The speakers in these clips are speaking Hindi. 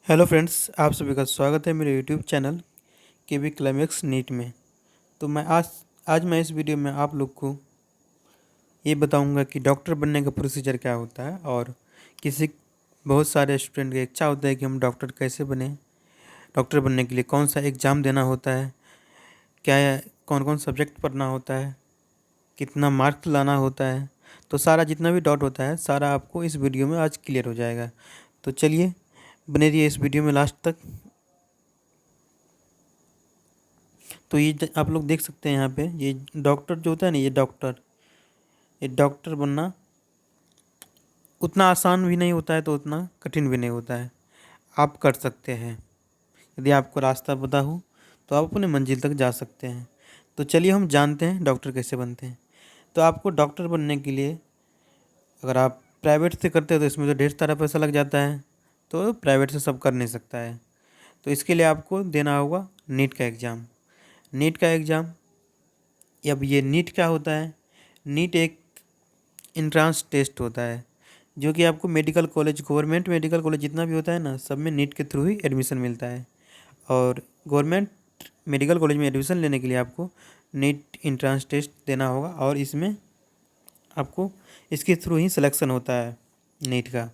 हेलो फ्रेंड्स, आप सभी का स्वागत है मेरे यूट्यूब चैनल के बी क्लाइमेक्स नीट में। तो मैं आज मैं इस वीडियो में आप लोग को ये बताऊंगा कि डॉक्टर बनने का प्रोसीजर क्या होता है और किसी बहुत सारे स्टूडेंट की इच्छा होता है कि हम डॉक्टर कैसे बने। डॉक्टर बनने के लिए कौन सा एग्ज़ाम देना होता है, क्या कौन कौन सब्जेक्ट पढ़ना होता है, कितना मार्क्स लाना होता है। तो सारा जितना भी डाउट होता है सारा आपको इस वीडियो में आज क्लियर हो जाएगा। तो चलिए बने रहिए इस वीडियो में लास्ट तक। तो ये आप लोग देख सकते हैं यहाँ पे, ये डॉक्टर जो होता है ना, ये डॉक्टर बनना उतना आसान भी नहीं होता है तो उतना कठिन भी नहीं होता है। आप कर सकते हैं, यदि आपको रास्ता पता हो तो आप अपने मंजिल तक जा सकते हैं। तो चलिए हम जानते हैं डॉक्टर कैसे बनते हैं। तो आपको डॉक्टर बनने के लिए, अगर आप प्राइवेट से करते हो तो इसमें तो ढेर सारा पैसा लग जाता है, तो प्राइवेट से सब कर नहीं सकता है। तो इसके लिए आपको देना होगा नीट का एग्ज़ाम। नीट का एग्ज़ाम, अब ये नीट क्या होता है? नीट एक इंट्रांस टेस्ट होता है जो कि आपको medical college, government medical college जितना भी होता है ना, सब में नीट के थ्रू ही एडमिशन मिलता है। और गवर्नमेंट मेडिकल कॉलेज में एडमिशन लेने के लिए आपको नीट इंट्रांस टेस्ट देना होगा और इसमें आपको इसके थ्रू ही सिलेक्शन होता है नीट का।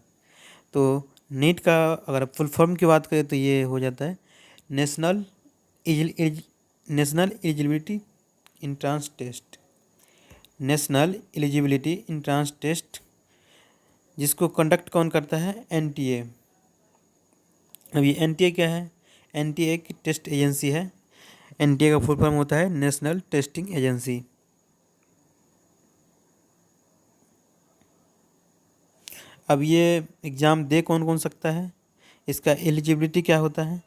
तो नीट का अगर फुल फॉर्म की बात करें तो ये हो जाता है national national eligibility entrance test. National eligibility entrance test, जिसको कंडक्ट कौन करता है? एनटीए। अब ये एनटीए क्या है? एनटीए की टेस्ट एजेंसी है। एनटीए का फुल फॉर्म होता है नेशनल टेस्टिंग एजेंसी। अब ये एग्ज़ाम दे कौन कौन सकता है? इसका एलिजिबिलिटी क्या होता है?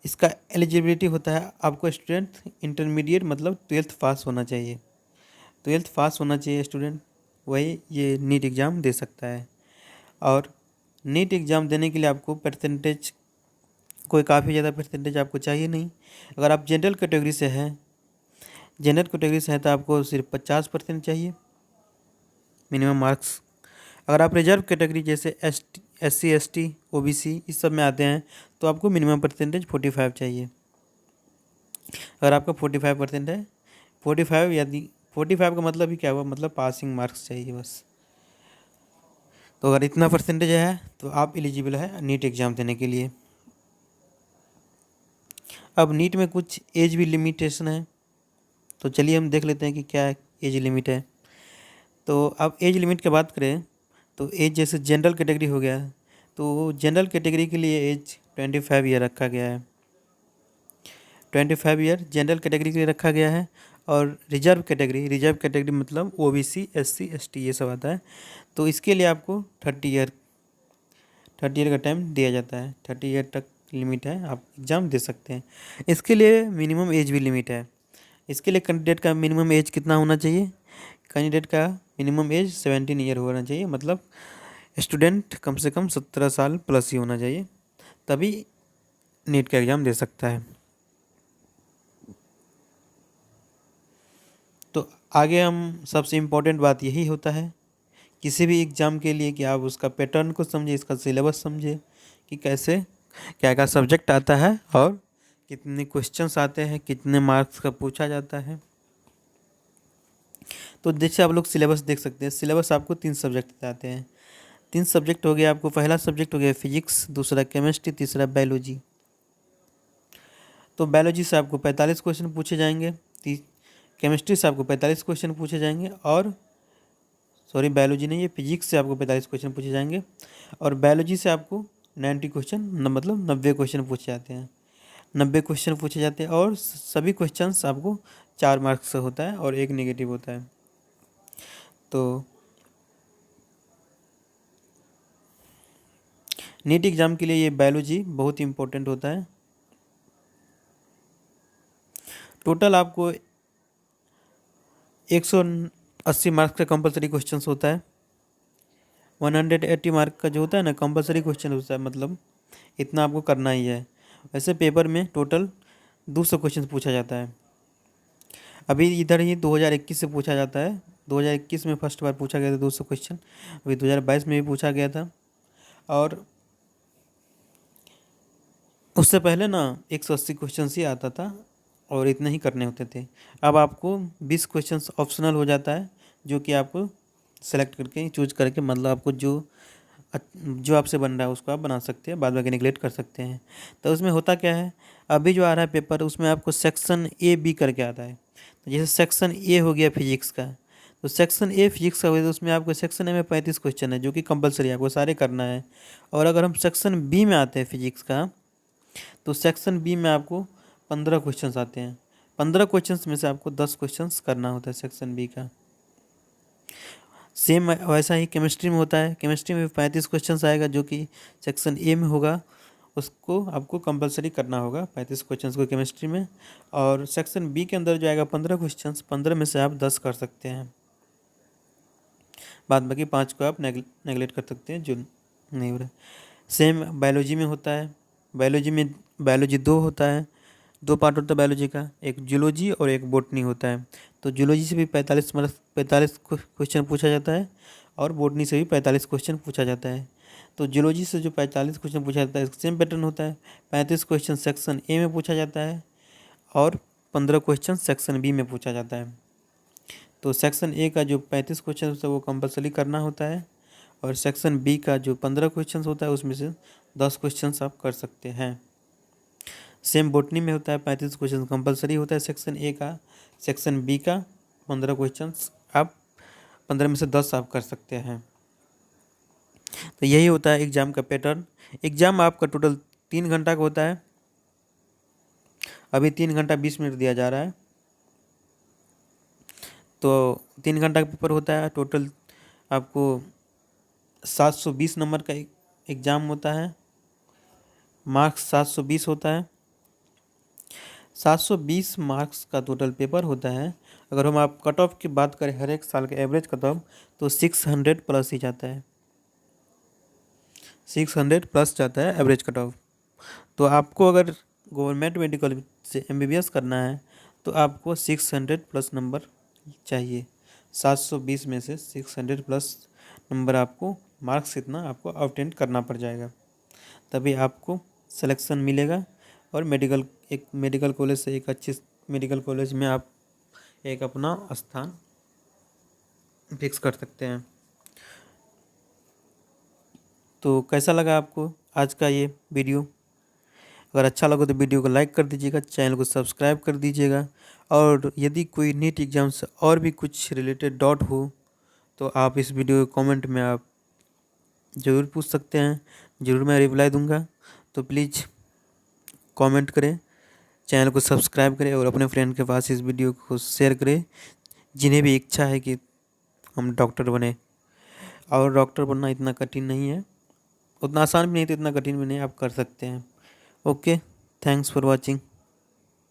इसका एलिजिबिलिटी होता है आपको स्टूडेंट इंटरमीडिएट मतलब 12th पास होना चाहिए। 12th पास होना चाहिए स्टूडेंट, वही ये नीट एग्ज़ाम दे सकता है। और नीट एग्ज़ाम देने के लिए आपको परसेंटेज, कोई काफ़ी ज़्यादा परसेंटेज आपको चाहिए नहीं। अगर आप जनरल कैटेगरी से हैं, तो आपको सिर्फ 50% चाहिए मिनिमम मार्क्स। अगर आप रिजर्व कैटेगरी जैसे SC ST OBC इस सब में आते हैं तो आपको मिनिमम परसेंटेज 45 चाहिए। अगर आपका 45% है, 45 यदि 45 का मतलब ही क्या हुआ, मतलब पासिंग मार्क्स चाहिए बस। तो अगर इतना परसेंटेज है तो आप एलिजिबल है नीट एग्ज़ाम देने के लिए। अब नीट में कुछ एज भी लिमिटेशन है, तो चलिए हम देख लेते हैं कि क्या एज लिमिट है। तो अब एज लिमिट की बात करें तो एज जैसे जनरल कैटेगरी हो गया, तो जनरल कैटेगरी के लिए एज 25 ईयर रखा गया है। 25 ईयर जनरल कैटेगरी के लिए रखा गया है। और रिजर्व कैटेगरी मतलब OBC SC ST ये सब आता है, तो इसके लिए आपको 30 ईयर का टाइम दिया जाता है। 30 ईयर तक लिमिट है, आप एग्ज़ाम दे सकते हैं। इसके लिए मिनिमम एज भी लिमिट है। इसके लिए कैंडिडेट का मिनिमम एज कितना होना चाहिए? कैंडिडेट का मिनिमम एज 17 ईयर होना चाहिए, मतलब स्टूडेंट कम से कम 17 साल प्लस ही होना चाहिए, तभी नीट का एग्ज़ाम दे सकता है। तो आगे हम सबसे इम्पोर्टेंट बात यही होता है किसी भी एग्ज़ाम के लिए कि आप उसका पैटर्न को समझे, इसका सिलेबस समझे कि कैसे क्या क्या सब्जेक्ट आता है और कितने क्वेश्चंस आते हैं, कितने मार्क्स का पूछा जाता है। तो जैसे आप लोग सिलेबस देख सकते हैं, सिलेबस आपको 3 सब्जेक्ट आते हैं। 3 सब्जेक्ट हो गया आपको, पहला सब्जेक्ट हो गया फिजिक्स, दूसरा केमिस्ट्री, तीसरा बायोलॉजी। तो बायोलॉजी से आपको 45 क्वेश्चन पूछे जाएंगे, केमिस्ट्री से आपको 45 क्वेश्चन पूछे जाएंगे, और सॉरी बायोलॉजी नहीं, ये फिजिक्स से आपको 45 क्वेश्चन पूछे जाएंगे, और बायोलॉजी से आपको 90 क्वेश्चन मतलब 90 क्वेश्चन पूछे जाते हैं। 90 क्वेश्चन पूछे जाते हैं और सभी क्वेश्चंस आपको 4 मार्क्स से होता है और एक नेगेटिव होता है। तो नीट एग्ज़ाम के लिए ये बायोलॉजी बहुत ही इम्पोर्टेंट होता है। टोटल आपको 180 मार्क्स का कंपलसरी क्वेश्चन होता है। 180 मार्क का जो होता है ना कंपलसरी क्वेश्चन होता है, मतलब इतना आपको करना ही है। वैसे पेपर में टोटल 200 क्वेश्चन पूछा जाता है। अभी इधर ही 2021 से पूछा जाता है। 2021 में फर्स्ट बार पूछा गया था 200 क्वेश्चन, अभी 2022 में भी पूछा गया था। और उससे पहले ना 180 क्वेश्चन ही आता था और इतने ही करने होते थे। अब आपको 20 क्वेश्चंस ऑप्शनल हो जाता है, जो कि आप सेलेक्ट करके चूज करके मतलब आपको जो आपसे बन रहा है उसको आप बना सकते हैं, बाद में निगलेक्ट कर सकते हैं। तो उसमें होता क्या है, अभी जो आ रहा है पेपर उसमें आपको सेक्शन ए बी करके आता है। तो जैसे सेक्शन ए हो गया फिजिक्स का, तो सेक्शन ए फिजिक्स का हो गया, तो उसमें आपको सेक्शन ए में 35 क्वेश्चन है जो कि कंपलसरी आपको सारे करना है। और अगर हम सेक्शन बी में आते हैं फिजिक्स का, तो सेक्शन बी में आपको 15 क्वेश्चंस आते हैं। 15 क्वेश्चंस में से आपको 10 क्वेश्चंस करना होता है सेक्शन बी का। सेम वैसा ही केमिस्ट्री में होता है। केमिस्ट्री में 35 क्वेश्चंस आएगा जो कि सेक्शन ए में होगा, उसको आपको कंपलसरी करना होगा 35 क्वेश्चंस को केमिस्ट्री में। और सेक्शन बी के अंदर जो आएगा 15 क्वेश्चंस, 15 में से आप 10 कर सकते हैं, बाद बाकी 5 को आप नेगलेक्ट कर सकते हैं जो नहीं हो रहा है। सेम बायोलॉजी में होता है। बायोलॉजी 2 होता है, 2 पार्ट होता है बायोलॉजी का, एक जूलॉजी और एक बॉटनी होता है। तो जूलॉजी से भी 45 क्वेश्चन पूछा जाता है और बॉटनी से भी 45 क्वेश्चन पूछा जाता है। तो जूलॉजी से जो 45 क्वेश्चन पूछा जाता है सेम पैटर्न होता है, 35 क्वेश्चन सेक्शन ए में पूछा जाता है और 15 क्वेश्चन सेक्शन बी में पूछा जाता है। तो सेक्शन ए का जो 35 क्वेश्चन होता है वो कंपलसरी करना होता है, और सेक्शन बी का जो 15 क्वेश्चन होता है उसमें से 10 क्वेश्चन आप कर सकते हैं। सेम बॉटनी में होता है, 35 क्वेश्चन कंपलसरी होता है सेक्शन ए का। सेक्शन बी का 15 क्वेश्चन आप 15 में से 10 आप कर सकते हैं। तो यही होता है एग्ज़ाम का पैटर्न। एग्ज़ाम आपका टोटल 3 घंटा का होता है। अभी 3 घंटा 20 मिनट दिया जा रहा है, तो 3 घंटा का पेपर होता है। टोटल आपको 720 नंबर का एग्ज़ाम होता है, मार्क्स 720 होता है। 720 मार्क्स का टोटल पेपर होता है। अगर हम आप कट ऑफ की बात करें हर एक साल के एवरेज कट ऑफ, तो 600 प्लस ही जाता है, 600 प्लस जाता है एवरेज कट ऑफ। तो आपको अगर गवर्नमेंट मेडिकल से MBBS करना है तो आपको 600 प्लस नंबर चाहिए। 720 में से 600 प्लस नंबर आपको, मार्क्स इतना आपको ऑब्टेन करना पड़ जाएगा, तभी आपको सिलेक्शन मिलेगा और एक मेडिकल कॉलेज से एक अच्छे मेडिकल कॉलेज में आप एक अपना स्थान फिक्स कर सकते हैं। तो कैसा लगा आपको आज का ये वीडियो? अगर अच्छा लगा तो वीडियो को लाइक कर दीजिएगा, चैनल को सब्सक्राइब कर दीजिएगा, और यदि कोई नीट एग्जाम से और भी कुछ रिलेटेड डाउट हो तो आप इस वीडियो के कमेंट में आप ज़रूर पूछ सकते हैं, ज़रूर मैं रिप्लाई दूंगा। तो प्लीज़ कमेंट करें, चैनल को सब्सक्राइब करें और अपने फ्रेंड के पास इस वीडियो को शेयर करें जिन्हें भी इच्छा है कि हम डॉक्टर बने। और डॉक्टर बनना इतना कठिन नहीं है, उतना आसान भी नहीं तो इतना कठिन भी नहीं, आप कर सकते हैं। Okay, thanks for watching.